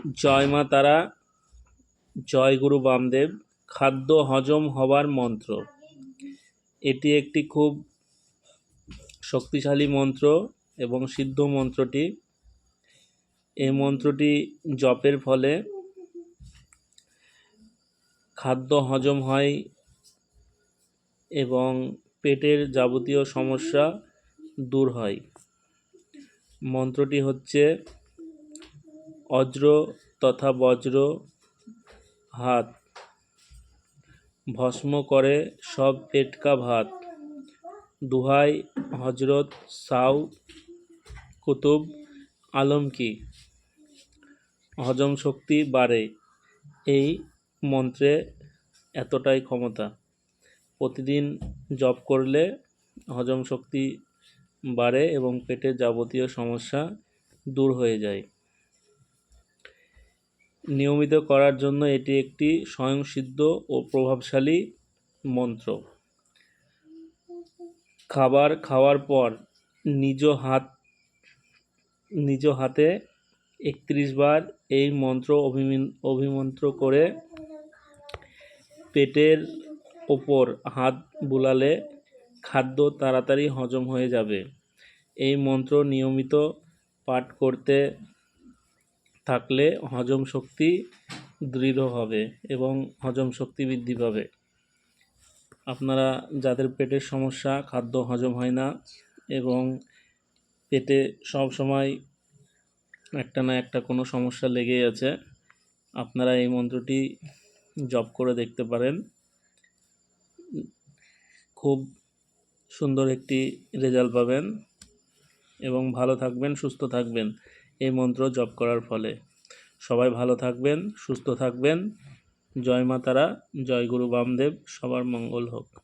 জয় মা তারা, জয় গুরু বামদেব। খাদ্য হজম হবার মন্ত্র। এটি একটি খুব শক্তিশালী মন্ত্র এবং সিদ্ধ মন্ত্রটি। এই মন্ত্রটি জপের ফলে খাদ্য হজম হয় এবং পেটের যাবতীয় সমস্যা দূর হয়। মন্ত্রটি হচ্ছে অজ্র তথা বজ্র হাত, ভস্ম করে সব পেটকা ভাত। দুহাই হজরত সাউ কুতুব আলম কি, হজম শক্তি বাড়ে। এই মন্ত্রে এতটাই ক্ষমতা, প্রতিদিন জপ করলে হজম শক্তি বাড়ে এবং পেটের যাবতীয় সমস্যা দূর হয়ে যায়। নিয়মিত করার জন্য এটি একটি স্বয়ংসিদ্ধ ও প্রভাবশালী মন্ত্র। খাবার খাওয়ার পর নিজ হাতে 31 বার এই মন্ত্র অভিমন্ত্র করে পেটের ওপর হাত বুলালে খাদ্য তাড়াতাড়ি হজম হয়ে যাবে। এই মন্ত্র নিয়মিত পাঠ করতে থাকলে হজম শক্তি দৃঢ় হবে এবং হজম শক্তি বৃদ্ধি পাবে। আপনারা যাদের পেটের সমস্যা, খাদ্য হজম হয় না এবং পেটে সব সময় একটা না একটা কোনো সমস্যা লেগেই আছে, আপনারা এই মন্ত্রটি জপ করে দেখতে পারেন। খুব সুন্দর একটি রেজাল্ট পাবেন এবং ভালো থাকবেন, সুস্থ থাকবেন এই মন্ত্র জপ করার ফলে। সবাই ভালো থাকবেন, সুস্থ থাকবেন। জয় মা তারা, জয় গুরু বামদেব। সবার মঙ্গল হোক।